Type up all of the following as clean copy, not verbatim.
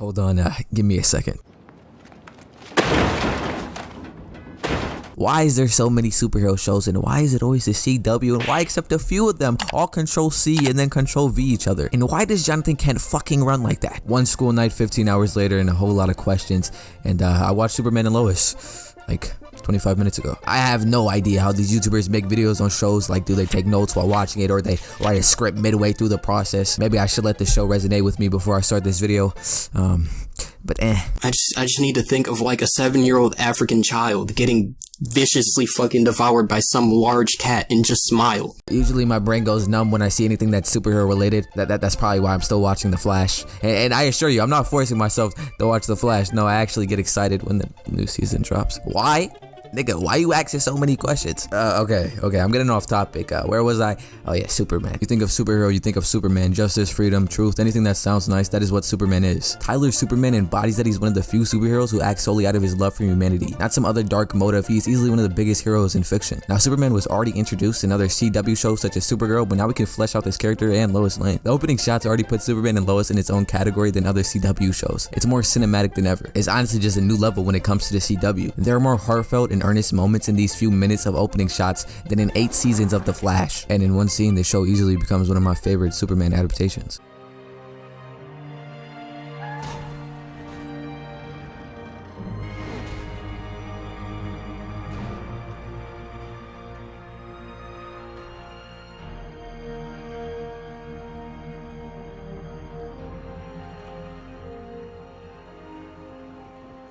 Hold on, give me a second. Why is there so many superhero shows, and why is it always the CW, and why except a few of them all Control C and then Control V each other? And why does Jonathan Kent fucking run like that? One school night, 15 hours later, and a whole lot of questions, and I watched Superman and Lois like 25 minutes ago. I have no idea how these YouTubers make videos on shows. Like, do they take notes while watching it, or they write a script midway through the process? Maybe I should let the show resonate with me before I start this video. But I just need to think of like a 7-year-old African child getting viciously fucking devoured by some large cat and just smile. Usually my brain goes numb when I see anything that's superhero related. That's probably why I'm still watching The Flash. And I assure you, I'm not forcing myself to watch The Flash. No, I actually get excited when the new season drops. Why? Nigga, why you asking so many questions? Okay, I'm getting off topic. Where was I? Oh yeah, Superman. You think of superhero, you think of Superman. Justice, freedom, truth, anything that sounds nice, that is what Superman is. Tyler's Superman embodies that he's one of the few superheroes who acts solely out of his love for humanity, not some other dark motive. He's easily one of the biggest heroes in fiction. Now, Superman was already introduced in other CW shows such as Supergirl, but now we can flesh out this character and Lois Lane. The opening shots already put Superman and Lois in its own category than other CW shows. It's more cinematic than ever. It's honestly just a new level when it comes to the CW. There are more heartfelt and earnest moments in these few minutes of opening shots than in 8 seasons of The Flash. And in one scene, the show easily becomes one of my favorite Superman adaptations.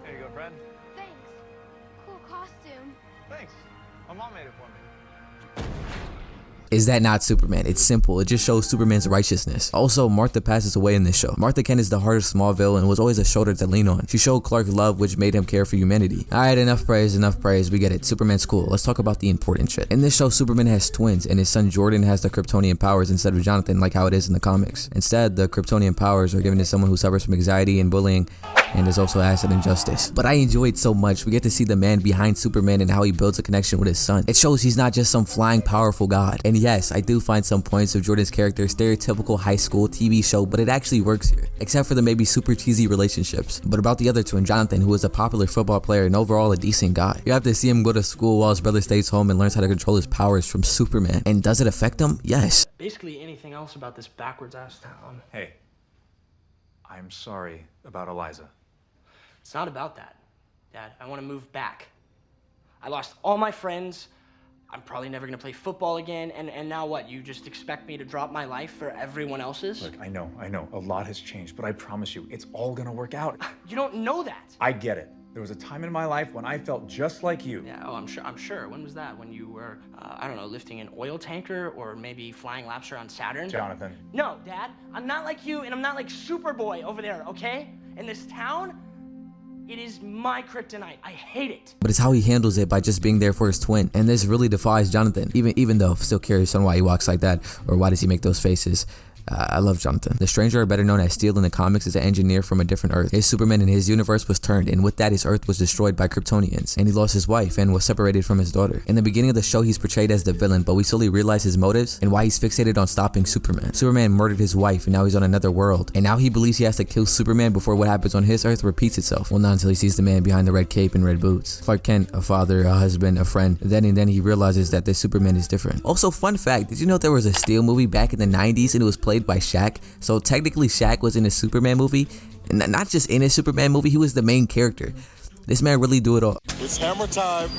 There you go, friend. Thanks. Cool costume. Thanks. My mom made it for me. Is that not Superman? It's simple. It just shows Superman's righteousness. Also, Martha passes away in this show. Martha Kent is the heart of Smallville and was always a shoulder to lean on. She showed Clark love, which made him care for humanity. Alright, enough praise. We get it. Superman's cool. Let's talk about the important shit. In this show, Superman has twins, and his son Jordan has the Kryptonian powers instead of Jonathan, like how it is in the comics. Instead, the Kryptonian powers are given to someone who suffers from anxiety and bullying, and is also acid injustice. But I enjoy it so much. We get to see the man behind Superman and how he builds a connection with his son. It shows he's not just some flying powerful god. And yes, I do find some points of Jordan's character stereotypical high school TV show, but it actually works here, except for the maybe super cheesy relationships. But about the other twin, Jonathan, who is a popular football player and overall a decent guy. You have to see him go to school while his brother stays home and learns how to control his powers from Superman. And does it affect him? Yes. Basically anything else about this backwards ass town. Hey, I'm sorry about Eliza. It's not about that, Dad. I want to move back. I lost all my friends. I'm probably never going to play football again. And now what? You just expect me to drop my life for everyone else's? Look, I know. A lot has changed, but I promise you, it's all gonna work out. You don't know that. I get it. There was a time in my life when I felt just like you. Yeah, oh, I'm sure. When was that? When you were, I don't know, lifting an oil tanker or maybe flying laps around Saturn? Jonathan. No, Dad. I'm not like you, and I'm not like Superboy over there, okay? In this town, it is my kryptonite. I hate it. But it's how he handles it by just being there for his twin. And this really defies Jonathan. Even though I'm still curious on why he walks like that, or why does he make those faces. I love Jonathan. The Stranger, better known as Steel in the comics, is an engineer from a different Earth. His Superman in his universe was turned, and with that his Earth was destroyed by Kryptonians, and he lost his wife and was separated from his daughter. In the beginning of the show, he's portrayed as the villain, but we slowly realize his motives and why he's fixated on stopping Superman. Superman murdered his wife, and now he's on another world, and now he believes he has to kill Superman before what happens on his Earth repeats itself. Well, not until he sees the man behind the red cape and red boots. Clark Kent, a father, a husband, a friend. Then he realizes that this Superman is different. Also, fun fact, did you know there was a Steel movie back in the 90s and it was played by Shaq? So technically Shaq was in a Superman movie, and not just in a Superman movie, he was the main character. This man really do it all. It's hammer time.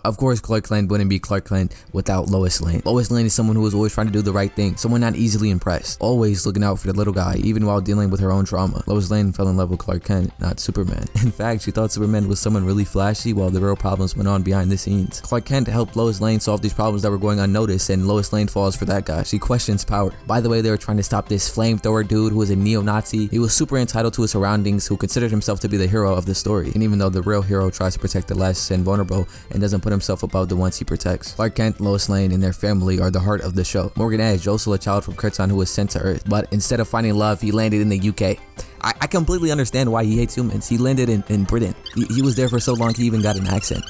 Of course, Clark Kent wouldn't be Clark Kent without Lois Lane. Lois Lane is someone who is always trying to do the right thing, someone not easily impressed, always looking out for the little guy, even while dealing with her own trauma. Lois Lane fell in love with Clark Kent, not Superman. In fact, she thought Superman was someone really flashy while the real problems went on behind the scenes. Clark Kent helped Lois Lane solve these problems that were going unnoticed, and Lois Lane falls for that guy. She questions power. By the way, they were trying to stop this flamethrower dude who was a neo-Nazi. He was super entitled to his surroundings, who considered himself to be the hero of the story. And even though the real hero tries to protect the less and vulnerable and doesn't put himself above the ones he protects. Clark Kent, Lois Lane, and their family are the heart of the show. Morgan Edge, also a child from Krypton who was sent to Earth, but instead of finding love, he landed in the UK. I completely understand why he hates humans. He landed in Britain. He was there for so long he even got an accent.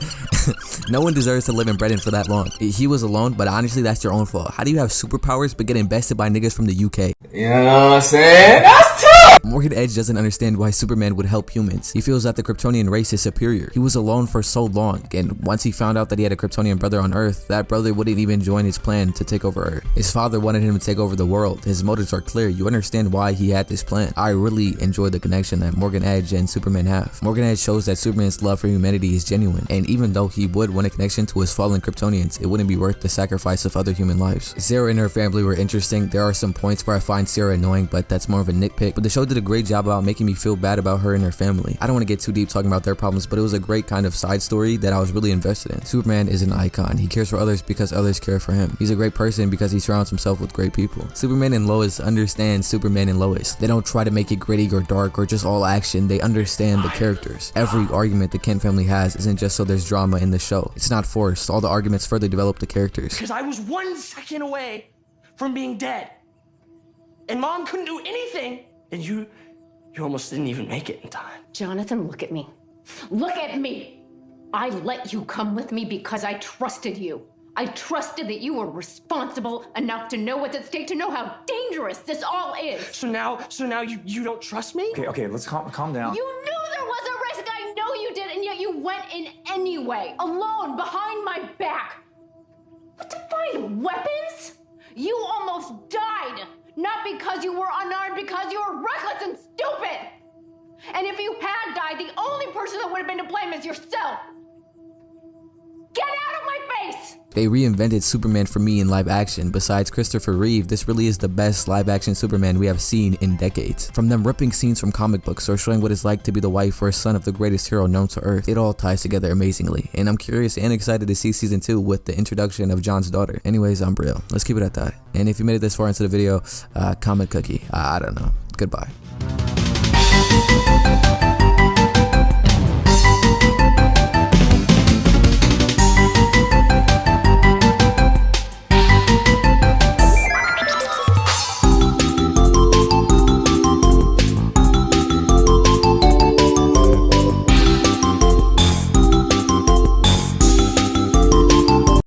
No one deserves to live in Britain for that long. He was alone, but honestly that's your own fault. How do you have superpowers but get invested by niggas from the UK? You know what I'm saying? That's tough! Morgan Edge doesn't understand why Superman would help humans. He feels that the Kryptonian race is superior. He was alone for so long, and once he found out that he had a Kryptonian brother on Earth, that brother wouldn't even join his plan to take over Earth. His father wanted him to take over the world. His motives are clear. You understand why he had this plan. I really enjoy the connection that Morgan Edge and Superman have. Morgan Edge shows that Superman's love for humanity is genuine, and even though he would want a connection to his fallen Kryptonians, it wouldn't be worth the sacrifice of other human lives. Sarah and her family were interesting. There are some points where I find Sarah annoying, but that's more of a nitpick. But the show did a great job about making me feel bad about her and her family. I don't want to get too deep talking about their problems, but it was a great kind of side story that I was really invested in. Superman is an icon. He cares for others because others care for him. He's a great person because he surrounds himself with great people. Superman and Lois understand Superman and Lois. They don't try to make it gritty or dark or just all action. They understand the characters. Every argument the Kent family has isn't just so there's drama in the show. It's not forced. All the arguments further develop the characters. Because I was 1 second away from being dead. And Mom couldn't do anything. And you almost didn't even make it in time. Jonathan, look at me. Look at me. I let you come with me because I trusted you. I trusted that you were responsible enough to know what's at stake, to know how dangerous this all is. So now you don't trust me? Okay, let's calm down. You knew there was a risk. I know you did, and yet you went in anyway, alone, behind my back. But to find weapons? You almost died. Not because you were unarmed, because you were reckless and stupid. And if you had died, the only person that would have been to blame is yourself. Get out of my face! They reinvented Superman for me in live action. Besides Christopher Reeve, this really is the best live action Superman we have seen in decades. From them ripping scenes from comic books or showing what it's like to be the wife or son of the greatest hero known to Earth, it all ties together amazingly. And I'm curious and excited to see season 2 with the introduction of John's daughter. Anyways, I'm Briel. Let's keep it at that. And if you made it this far into the video, comment cookie. I don't know. Goodbye.